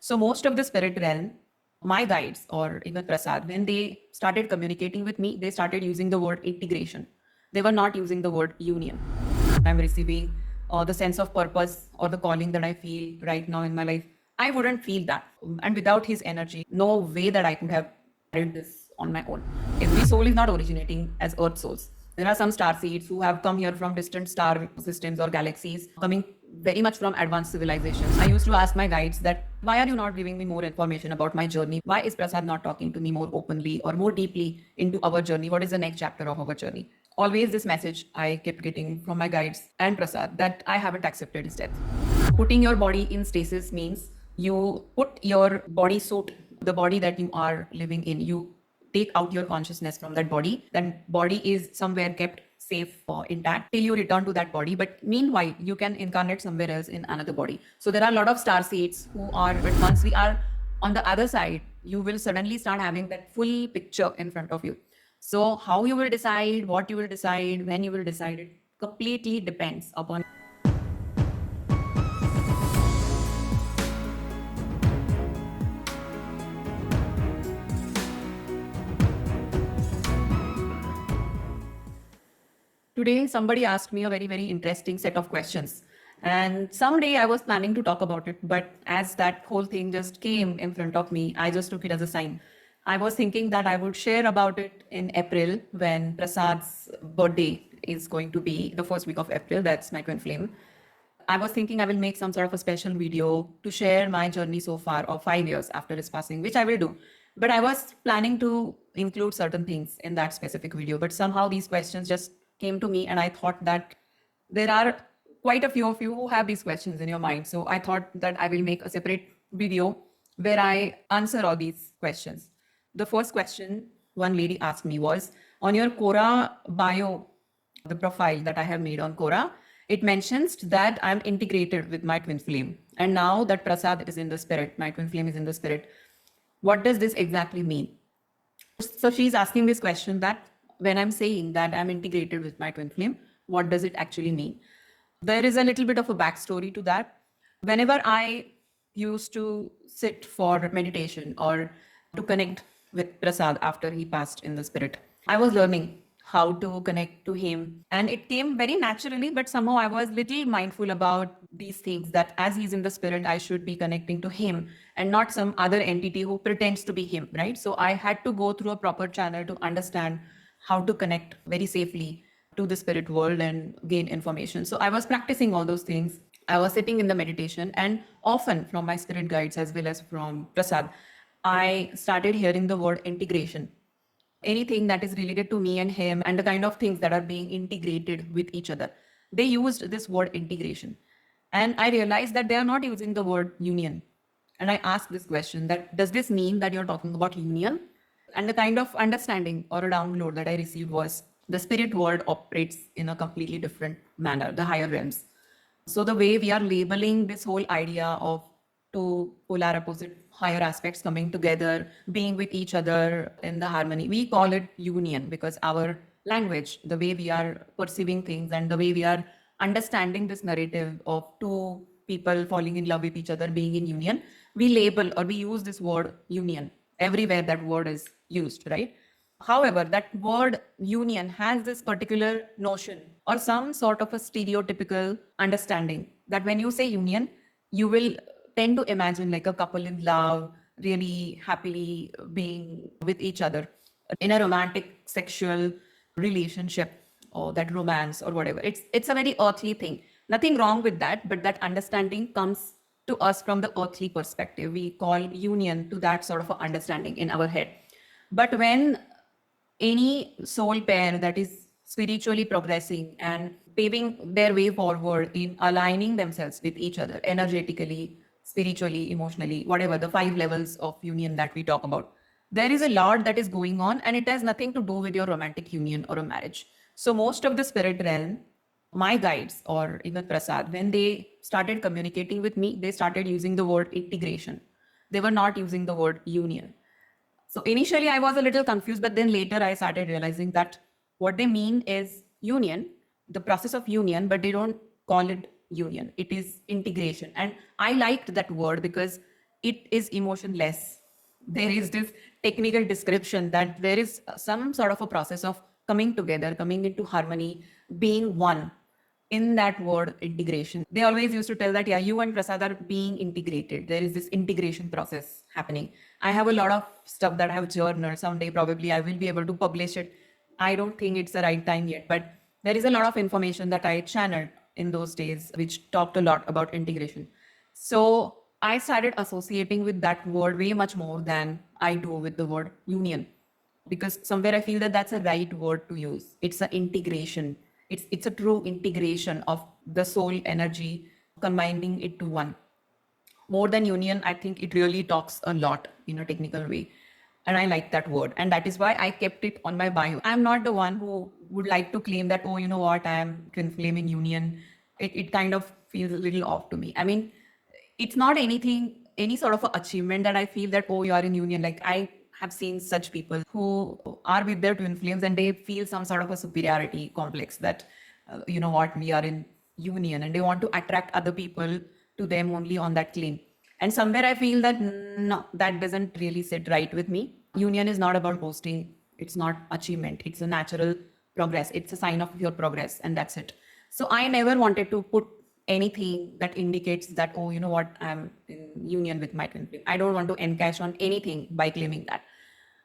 So most of the spirit realm, my guides or even Prasad, when they started communicating with me, they started using the word integration. They were not using the word union. I'm receiving the sense of purpose or the calling that I feel right now in my life. I wouldn't feel that. And without his energy, no way that I could have carried this on my own. Every soul is not originating as earth souls. There are some star seeds who have come here from distant star systems or galaxies, coming very much from advanced civilizations. I used to ask my guides that, why are you not giving me more information about my journey? Why is Prasad not talking to me more openly or more deeply into our journey? What is the next chapter of our journey? Always this message I kept getting from my guides and Prasad that I haven't accepted his death. Putting your body in stasis means you put your body suit, the body that you are living in, you take out your consciousness from that body. That body is somewhere kept safe or intact till you return to that body. But meanwhile, you can incarnate somewhere else in another body. So there are a lot of star seeds who are, but once we are on the other side, you will suddenly start having that full picture in front of you. So how you will decide, what you will decide, when you will decide, it completely depends upon. Today, somebody asked me a very, very interesting set of questions. And someday I was planning to talk about it, but as that whole thing just came in front of me, I just took it as a sign. I was thinking that I would share about it in April when Prasad's birthday is going to be the first week of April. That's my twin flame. I was thinking I will make some sort of a special video to share my journey so far of 5 years after his passing, which I will do. But I was planning to include certain things in that specific video. But somehow these questions just came to me, and I thought that there are quite a few of you who have these questions in your mind. So I thought that I will make a separate video where I answer all these questions. The first question one lady asked me was, on your Quora bio, the profile that I have made on Quora, it mentions that I'm integrated with my twin flame. And now that Prasad is in the spirit, my twin flame is in the spirit, what does this exactly mean? So she's asking this question that when I'm saying that I'm integrated with my twin flame, what does it actually mean? There is a little bit of a backstory to that. Whenever I used to sit for meditation or to connect with Prasad after he passed in the spirit, I was learning how to connect to him. And it came very naturally, but somehow I was little mindful about these things that as he's in the spirit, I should be connecting to him and not some other entity who pretends to be him, right? So I had to go through a proper channel to understand how to connect very safely to the spirit world and gain information. So I was practicing all those things. I was sitting in the meditation, and often from my spirit guides as well as from Prasad, I started hearing the word integration. Anything that is related to me and him and the kind of things that are being integrated with each other. They used this word integration. And I realized that they are not using the word union. And I asked this question that does this mean that you're talking about union? And the kind of understanding or a download that I received was the spirit world operates in a completely different manner, the higher realms. So the way we are labeling this whole idea of two polar opposite higher aspects coming together, being with each other in the harmony, we call it union because our language, the way we are perceiving things and the way we are understanding this narrative of two people falling in love with each other, being in union, we label or we use this word union everywhere that word is used, right? However, that word union has this particular notion or some sort of a stereotypical understanding that when you say union, you will tend to imagine like a couple in love, really happily being with each other in a romantic sexual relationship or that romance or whatever. It's a very earthly thing. Nothing wrong with that, but that understanding comes to us from the earthly perspective. We call union to that sort of a understanding in our head. But when any soul pair that is spiritually progressing and paving their way forward in aligning themselves with each other energetically, spiritually, emotionally, whatever the 5 levels of union that we talk about, there is a lot that is going on and it has nothing to do with your romantic union or a marriage. So most of the spirit realm, my guides or even Prasad, when they started communicating with me, they started using the word integration. They were not using the word union. So initially I was a little confused, but then later I started realizing that what they mean is union, the process of union, but they don't call it union. It is integration. And I liked that word because it is emotionless. There is this technical description that there is some sort of a process of coming together, coming into harmony, being one. In that word integration, they always used to tell that, yeah, you and Prasad are being integrated. There is this integration process happening. I have a lot of stuff that I have journaled. Someday probably I will be able to publish it. I don't think it's the right time yet, but there is a lot of information that I channeled in those days which talked a lot about integration. So I started associating with that word way much more than I do with the word union, because somewhere I feel that that's a right word to use. It's an integration. It's a true integration of the soul energy, combining it to one. More than union, I think it really talks a lot in a technical way. And I like that word. And that is why I kept it on my bio. I'm not the one who would like to claim that, oh, you know what, I am twin flame in union. It kind of feels a little off to me. I mean, it's not anything, any sort of a achievement that I feel that, oh, you are in union. Like I have seen such people who are with their twin flames and they feel some sort of a superiority complex that, you know what, we are in union, and they want to attract other people to them only on that claim. And somewhere I feel that no, that doesn't really sit right with me. Union is not about boasting. It's not achievement. It's a natural progress. It's a sign of your progress, and that's it. So I never wanted to put anything that indicates that, oh, you know what, I'm in union with my twin flame. I don't want to encash on anything by claiming that.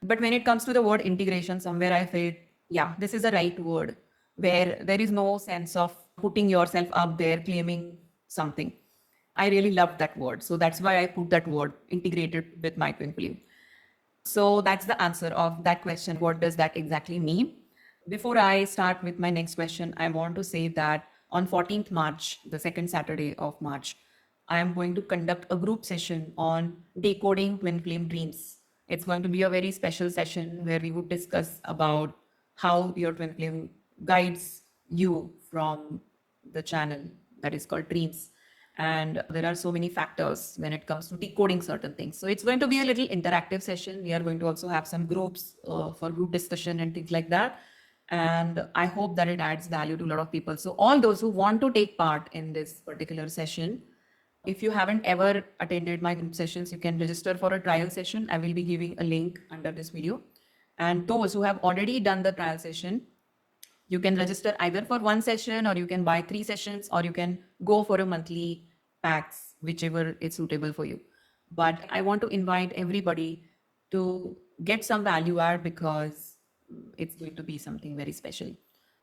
But when it comes to the word integration, somewhere I felt, yeah, this is the right word where there is no sense of putting yourself up there, claiming something. I really love that word. So that's why I put that word integrated with my twin flame. So that's the answer of that question. What does that exactly mean? Before I start with my next question, I want to say that on 14th March, the second Saturday of March, I am going to conduct a group session on decoding twin flame dreams. It's going to be a very special session where we would discuss about how your twin flame guides you from the channel that is called dreams. And there are so many factors when it comes to decoding certain things. So it's going to be a little interactive session. We are going to also have some groups for group discussion and things like that. And I hope that it adds value to a lot of people. So all those who want to take part in this particular session, if you haven't ever attended my group sessions, you can register for a trial session. I will be giving a link under this video. And those who have already done the trial session, you can register either for one session, or you can buy 3 sessions, or you can go for a monthly packs, whichever is suitable for you. But I want to invite everybody to get some value add, because it's going to be something very special.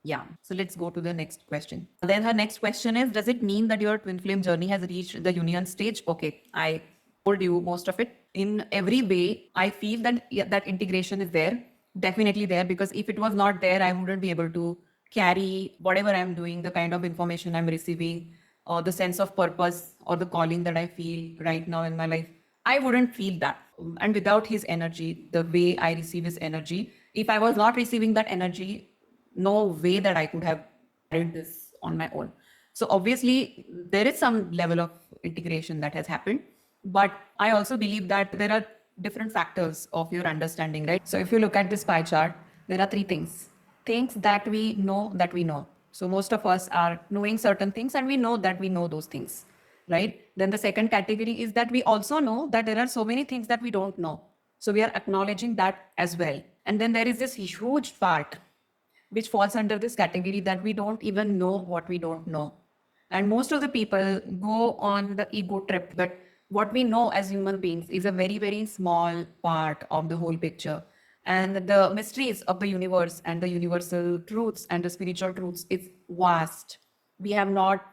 Yeah. So let's go to the next question. Then her next question is, does it mean that your twin flame journey has reached the union stage? Okay. I told you most of it. In every way, I feel that that integration is there, definitely there, because if it was not there, I wouldn't be able to carry whatever I'm doing, the kind of information I'm receiving, or the sense of purpose or the calling that I feel right now in my life. I wouldn't feel that. And without his energy, the way I receive his energy, if I was not receiving that energy, no way that I could have carried this on my own. So obviously, there is some level of integration that has happened. But I also believe that there are different factors of your understanding, right? So if you look at this pie chart, there are 3 things. Things that we know that we know. So most of us are knowing certain things, and we know that we know those things, right? Then the second category is that we also know that there are so many things that we don't know. So we are acknowledging that as well. And then there is this huge part which falls under this category that we don't even know what we don't know. And most of the people go on the ego trip, but what we know as human beings is a very, very small part of the whole picture. And the mysteries of the universe and the universal truths and the spiritual truths is vast. We have not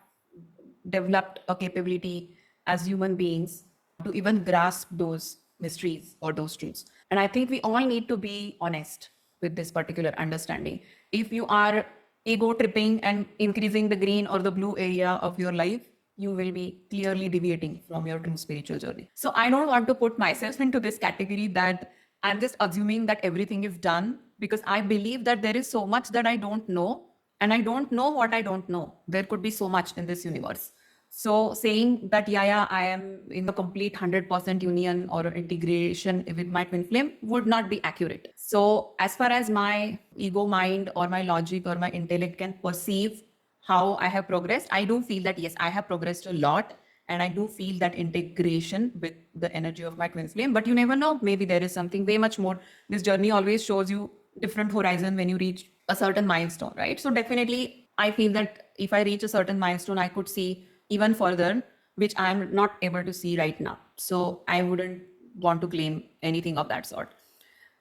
developed a capability as human beings to even grasp those mysteries or those truths. And I think we all need to be honest with this particular understanding. If you are ego tripping and increasing the green or the blue area of your life, you will be clearly deviating from your true spiritual journey. So I don't want to put myself into this category that I'm just assuming that everything is done, because I believe that there is so much that I don't know, and I don't know what I don't know. There could be so much in this universe. So saying that, yeah, I am in a complete 100% union or integration with my twin flame would not be accurate. So as far as my ego mind or my logic or my intellect can perceive how I have progressed, I do feel that yes, I have progressed a lot. And I do feel that integration with the energy of my twin flame. But you never know. Maybe there is something way much more. This journey always shows you different horizon when you reach a certain milestone, right? So definitely, I feel that if I reach a certain milestone, I could see even further, which I'm not able to see right now. So I wouldn't want to claim anything of that sort.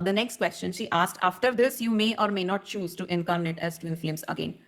The next question she asked, after this, you may or may not choose to incarnate as twin flames again.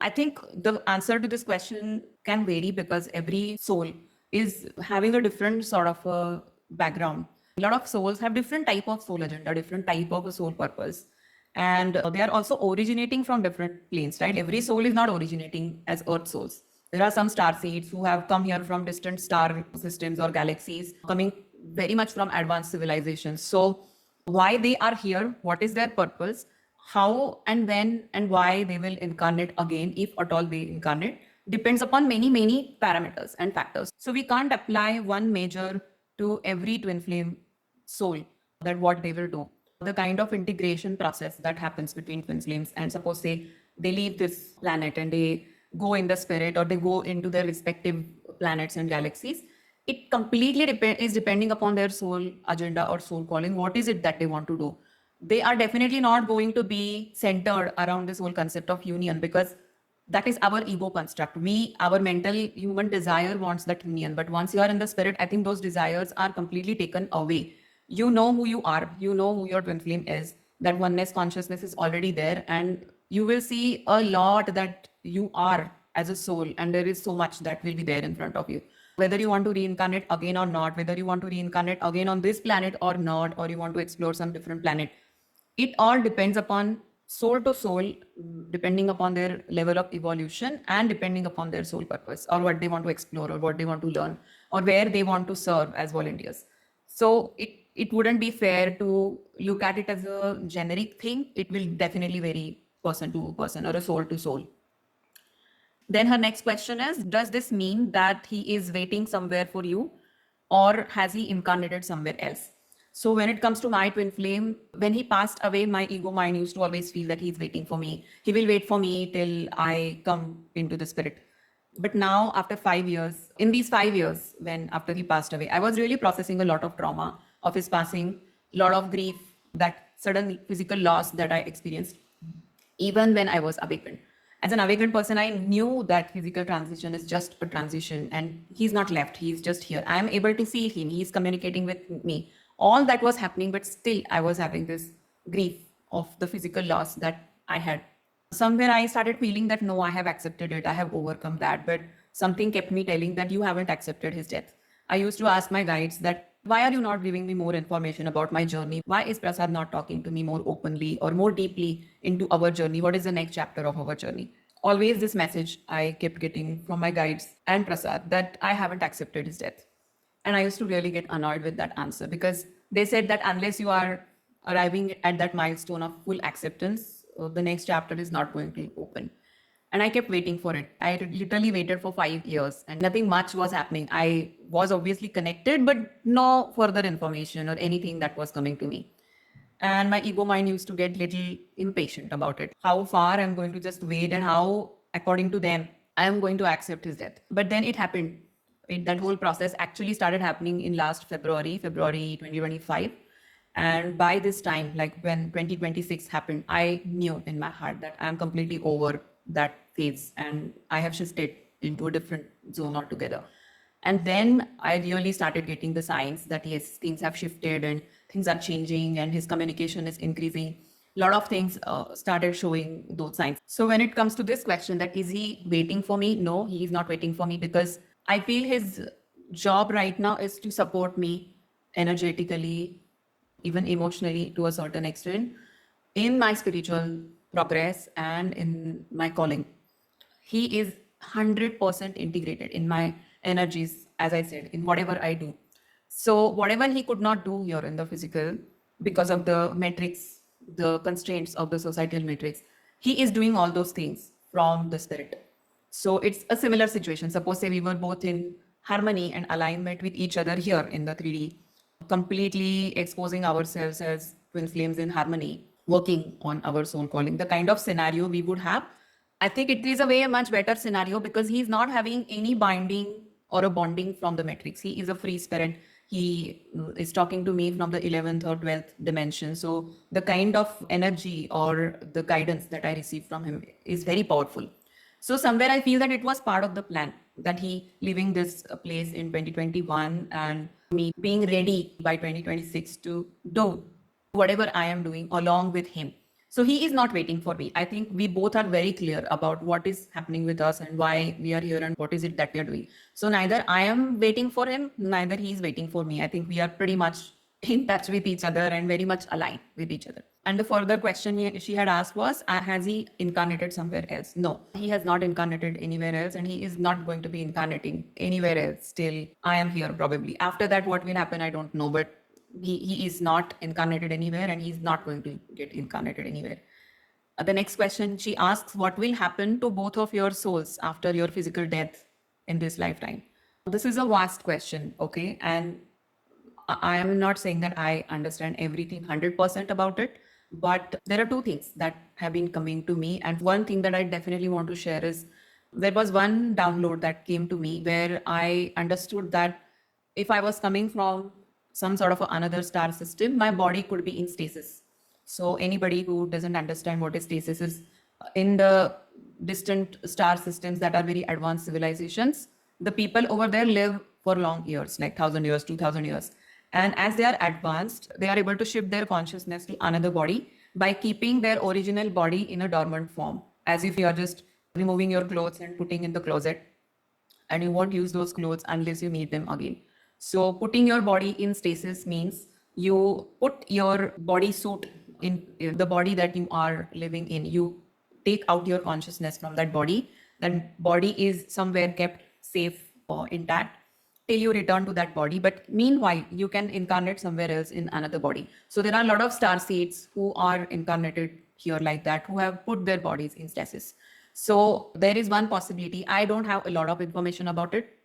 I think the answer to this question can vary because every soul is having a different sort of a background. A lot of souls have different type of soul agenda, different type of a soul purpose. And they are also originating from different planes, right? Every soul is not originating as earth souls. There are some star seeds who have come here from distant star systems or galaxies, coming very much from advanced civilizations. So why they are here, what is their purpose, how and when and why they will incarnate again, if at all they incarnate, depends upon many parameters and factors. So we can't apply one measure to every twin flame soul that what they will do. The kind of integration process that happens between twin flames, and suppose say they leave this planet and they go in the spirit or they go into their respective planets and galaxies, it completely is depending upon their soul agenda or soul calling. What is it that they want to do? They are definitely not going to be centered around this whole concept of union, because that is our ego construct. Our mental human desire wants that union. But once you are in the spirit, I think those desires are completely taken away. You know who you are, you know who your twin flame is, that oneness consciousness is already there, and you will see a lot that you are as a soul, and there is so much that will be there in front of you. Whether you want to reincarnate again or not, whether you want to reincarnate again on this planet or not, or you want to explore some different planet, it all depends upon soul to soul, depending upon their level of evolution and depending upon their soul purpose or what they want to explore or what they want to learn or where they want to serve as volunteers. So it wouldn't be fair to look at it as a generic thing. It will definitely vary person to person or a soul to soul. Then her next question is, does this mean that he is waiting somewhere for you, or has he incarnated somewhere else? So when it comes to my twin flame, when he passed away, my ego mind used to always feel that he's waiting for me. He will wait for me till I come into the spirit. But now, after 5 years, in these 5 years, when after he passed away, I was really processing a lot of trauma of his passing, a lot of grief, that sudden physical loss that I experienced, even when I was awakened. As an awakened person, I knew that physical transition is just a transition and he's not left, he's just here. I am able to see him, he's communicating with me. All that was happening, but still I was having this grief of the physical loss that I had. Somewhere I started feeling that no, I have accepted it, I have overcome that, but something kept me telling that you haven't accepted his death. I used to ask my guides that, why are you not giving me more information about my journey? Why is Prasad not talking to me more openly or more deeply into our journey? What is the next chapter of our journey? Always this message I kept getting from my guides and Prasad that I haven't accepted his death. And I used to really get annoyed with that answer, because they said that unless you are arriving at that milestone of full acceptance, the next chapter is not going to open. And I kept waiting for it. I literally waited for 5 years and nothing much was happening. I was obviously connected, but no further information or anything that was coming to me. And my ego mind used to get little impatient about it. How far I'm going to just wait and how, according to them, I am going to accept his death. But then it happened. That whole process actually started happening in last February 2025. And by this time, like when 2026 happened, I knew in my heart that I'm completely over that phase and I have shifted into a different zone altogether. And then I really started getting the signs that yes, things have shifted and things are changing and his communication is increasing. A lot of things started showing those signs. So when it comes to this question, that is he waiting for me? No, he is not waiting for me, because I feel his job right now is to support me energetically, even emotionally to a certain extent, in my spiritual progress and in my calling. He is 100% integrated in my energies, as I said, in whatever I do. So, whatever he could not do here in the physical because of the metrics, the constraints of the societal matrix, he is doing all those things from the spirit. So, it's a similar situation. Suppose say we were both in harmony and alignment with each other here in the 3D, completely exposing ourselves as twin flames in harmony, working on our soul calling, the kind of scenario we would have, I think it is a way much better scenario, because he's not having any binding or a bonding from the matrix. He is a free spirit. He is talking to me from the 11th or 12th dimension. So the kind of energy or the guidance that I receive from him is very powerful. So somewhere I feel that it was part of the plan that he leaving this place in 2021 and me being ready by 2026 to do whatever I am doing along with him. So he is not waiting for me. I think we both are very clear about what is happening with us and why we are here and what is it that we are doing. So neither I am waiting for him, neither he is waiting for me. I think we are pretty much in touch with each other and very much aligned with each other. And the further question she had asked was, has he incarnated somewhere else? No, he has not incarnated anywhere else, and he is not going to be incarnating anywhere else till I am here probably. After that, what will happen, I don't know, but he is not incarnated anywhere and he's not going to get incarnated anywhere. The next question she asks, what will happen to both of your souls after your physical death in this lifetime? This is a vast question, okay? And I am not saying that I understand everything 100% about it, but there are two things that have been coming to me. And one thing that I definitely want to share is there was one download that came to me where I understood that if I was coming from some sort of another star system, my body could be in stasis. So anybody who doesn't understand what is stasis is, in the distant star systems that are very advanced civilizations, the people over there live for long years, like 1,000 years, 2,000 years. And as they are advanced, they are able to shift their consciousness to another body by keeping their original body in a dormant form, as if you are just removing your clothes and putting in the closet, and you won't use those clothes unless you meet them again. So putting your body in stasis means you put your body suit in the body that you are living in. You take out your consciousness from that body. That body is somewhere kept safe or intact till you return to that body. But meanwhile, you can incarnate somewhere else in another body. So there are a lot of star seeds who are incarnated here like that, who have put their bodies in stasis. So there is one possibility. I don't have a lot of information about it.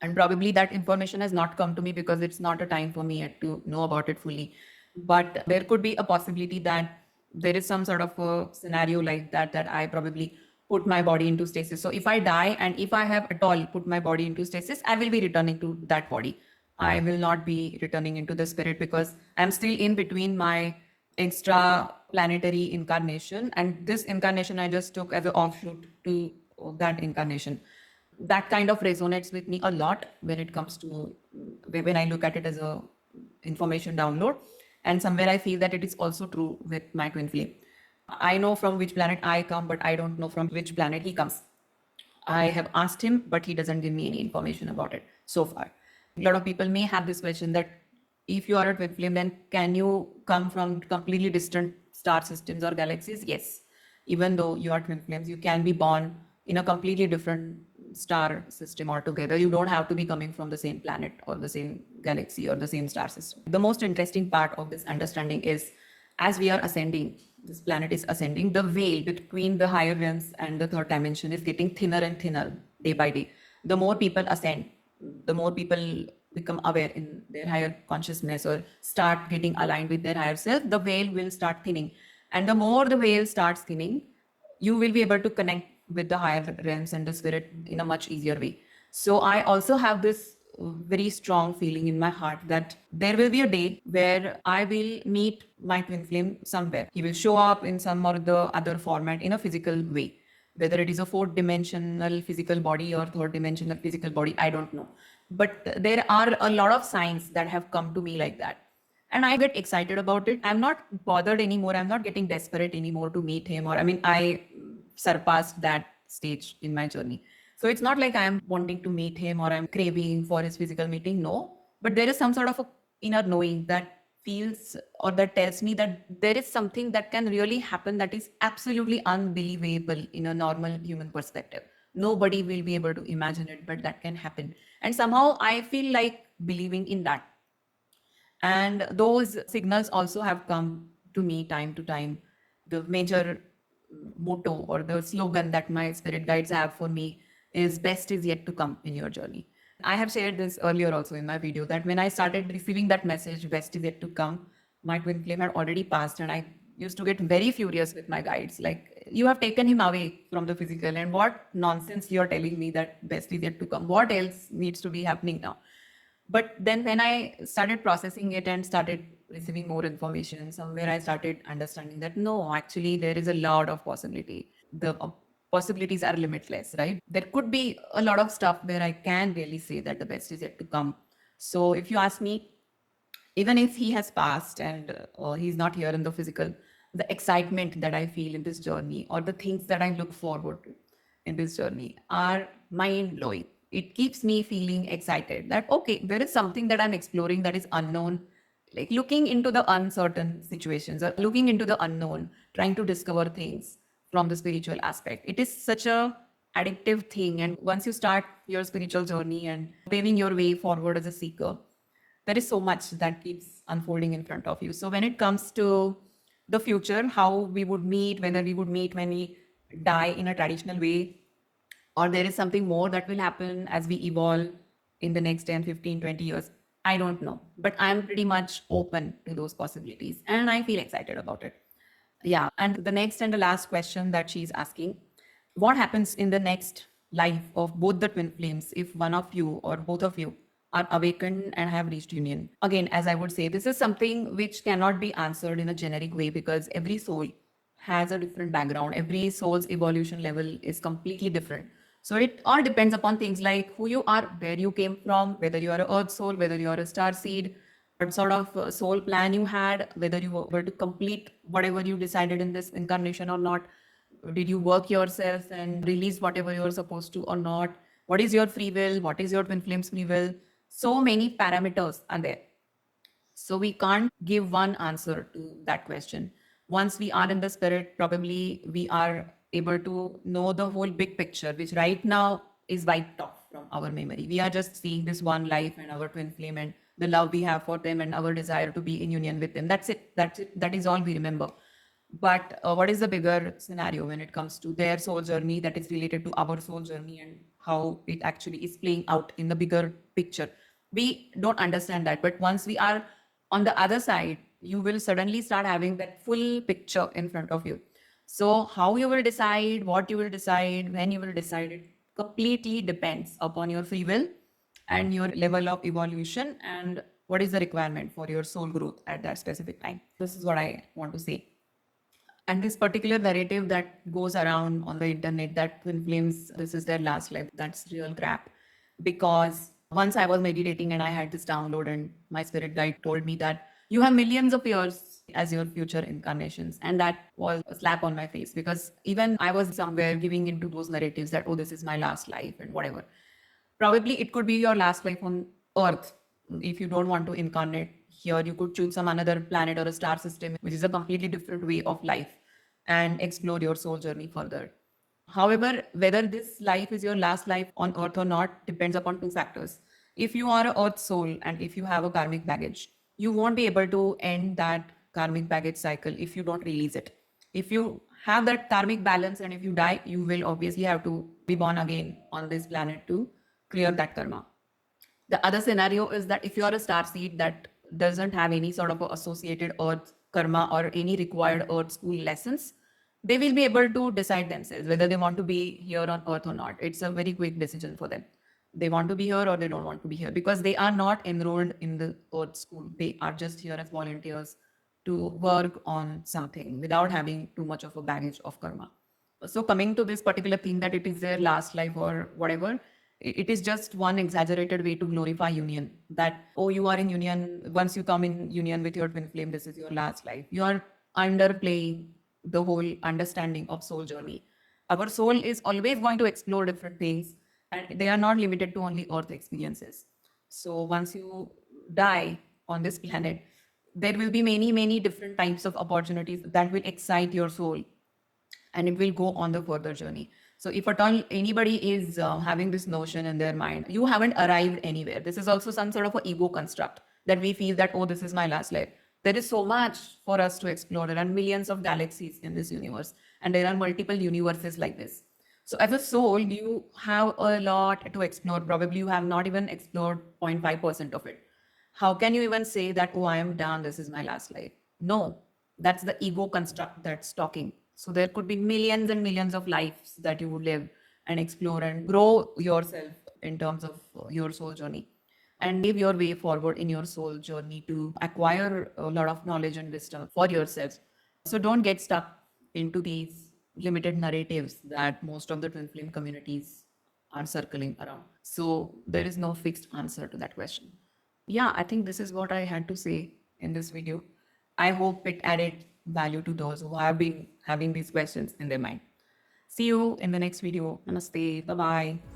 And probably that information has not come to me because it's not a time for me yet to know about it fully. But there could be a possibility that there is some sort of a scenario like that, that I probably put my body into stasis. So if I die and if I have at all put my body into stasis, I will be returning to that body. I will not be returning into the spirit because I'm still in between my extra planetary incarnation. And this incarnation I just took as an offshoot to that incarnation. That kind of resonates with me a lot when it comes to when I look at it as a information download. And somewhere I feel that it is also true with my twin flame. I know from which planet I come, but I don't know from which planet he comes. I have asked him, but he doesn't give me any information about it so far. A lot of people may have this question that if you are a twin flame, then can you come from completely distant star systems or galaxies? Yes. Even though you are twin flames, you can be born in a completely different star system altogether. You don't have to be coming from the same planet or the same galaxy or the same star system. The most interesting part of this understanding is as we are ascending, this planet is ascending, the veil between the higher realms and the third dimension is getting thinner and thinner day by day. The more people ascend, the more people become aware in their higher consciousness or start getting aligned with their higher self, the veil will start thinning. And the more the veil starts thinning, you will be able to connect with the higher realms and the spirit in a much easier way. So I also have this very strong feeling in my heart that there will be a day where I will meet my twin flame somewhere. He will show up in some or the other format in a physical way. Whether it is a fourth dimensional physical body or third dimensional physical body, I don't know. But there are a lot of signs that have come to me like that. And I get excited about it. I'm not bothered anymore. I'm not getting desperate anymore to meet him. Or, I mean, I surpassed that stage in my journey. So it's not like I'm wanting to meet him or I'm craving for his physical meeting. No, but there is some sort of a inner knowing that feels or that tells me that there is something that can really happen that is absolutely unbelievable in a normal human perspective. Nobody will be able to imagine it, but that can happen. And somehow I feel like believing in that. And those signals also have come to me time to time. The major motto or the slogan that my spirit guides have for me is best is yet to come in your journey. I have shared this earlier also in my video that when I started receiving that message, best is yet to come, my twin flame had already passed and I used to get very furious with my guides. Like you have taken him away from the physical, and what nonsense you're telling me that best is yet to come. What else needs to be happening now? But then when I started processing it and started receiving more information, somewhere I started understanding that no, actually, there is a lot of possibility. The possibilities are limitless, right? There could be a lot of stuff where I can really say that the best is yet to come. So if you ask me, even if he has passed and he's not here in the physical, the excitement that I feel in this journey or the things that I look forward to in this journey are mind blowing. It keeps me feeling excited that, okay, there is something that I'm exploring that is unknown, like looking into the uncertain situations or looking into the unknown, trying to discover things from the spiritual aspect. It is such a addictive thing. And once you start your spiritual journey and paving your way forward as a seeker, there is so much that keeps unfolding in front of you. So when it comes to the future, how we would meet, whether we would meet when we die in a traditional way, or there is something more that will happen as we evolve in the next 10, 15, 20 years, I don't know. But I'm pretty much open to those possibilities and I feel excited about it. Yeah. And the next and the last question that she's asking, what happens in the next life of both the twin flames if one of you or both of you are awakened and have reached union? Again, as I would say, this is something which cannot be answered in a generic way because every soul has a different background. Every soul's evolution level is completely different. So it all depends upon things like who you are, where you came from, whether you are an earth soul, whether you are a star seed, what sort of soul plan you had, whether you were to complete whatever you decided in this incarnation or not. Did you work yourself and release whatever you're supposed to or not? What is your free will? What is your twin flames free will? So many parameters are there. So we can't give one answer to that question. Once we are in the spirit, probably we are able to know the whole big picture, which right now is wiped off from our memory. We are just seeing this one life and our twin flame and the love we have for them and our desire to be in union with them. That's it. That's it. That is all we remember. But what is the bigger scenario when it comes to their soul journey that is related to our soul journey and how it actually is playing out in the bigger picture? We don't understand that. But once we are on the other side, you will suddenly start having that full picture in front of you. So, how you will decide, what you will decide, when you will decide, it completely depends upon your free will and your level of evolution and what is the requirement for your soul growth at that specific time. This is what I want to say. And this particular narrative that goes around on the internet that twin flames, this is their last life, that's real crap. Because once I was meditating and I had this download, and my spirit guide told me that you have millions of years as your future incarnations. And that was a slap on my face because even I was somewhere giving into those narratives that, oh, this is my last life and whatever. Probably it could be your last life on Earth. If you don't want to incarnate here, you could choose some another planet or a star system, which is a completely different way of life, and explore your soul journey further. However, whether this life is your last life on Earth or not depends upon two factors. If you are an Earth soul and if you have a karmic baggage, you won't be able to end that karmic baggage cycle if you don't release it. If you have that karmic balance and if you die, you will obviously have to be born again on this planet to clear that karma. The other scenario is that if you are a star seed that doesn't have any sort of associated earth karma or any required earth school lessons, they will be able to decide themselves whether they want to be here on earth or not. It's a very quick decision for them. They want to be here or they don't want to be here because they are not enrolled in the earth school. They are just here as volunteers to work on something without having too much of a baggage of karma. So coming to this particular thing that it is their last life or whatever, it is just one exaggerated way to glorify union. That, oh, you are in union. Once you come in union with your twin flame, this is your last life. You are underplaying the whole understanding of soul journey. Our soul is always going to explore different things and they are not limited to only earth experiences. So once you die on this planet, there will be many, many different types of opportunities that will excite your soul and it will go on the further journey. So if at all anybody is having this notion in their mind, you haven't arrived anywhere. This is also some sort of an ego construct that we feel that, oh, this is my last life. There is so much for us to explore. There are millions of galaxies in this universe, and there are multiple universes like this. So as a soul, you have a lot to explore. Probably you have not even explored 0.5% of it. How can you even say that, oh, I am done, this is my last life? No, that's the ego construct that's talking. So there could be millions and millions of lives that you would live and explore and grow yourself in terms of your soul journey and pave your way forward in your soul journey to acquire a lot of knowledge and wisdom for yourself. So don't get stuck into these limited narratives that most of the twin flame communities are circling around. So there is no fixed answer to that question. Yeah, I think this is what I had to say in this video. I hope it added value to those who have been having these questions in their mind. See you in the next video. Namaste. Bye bye.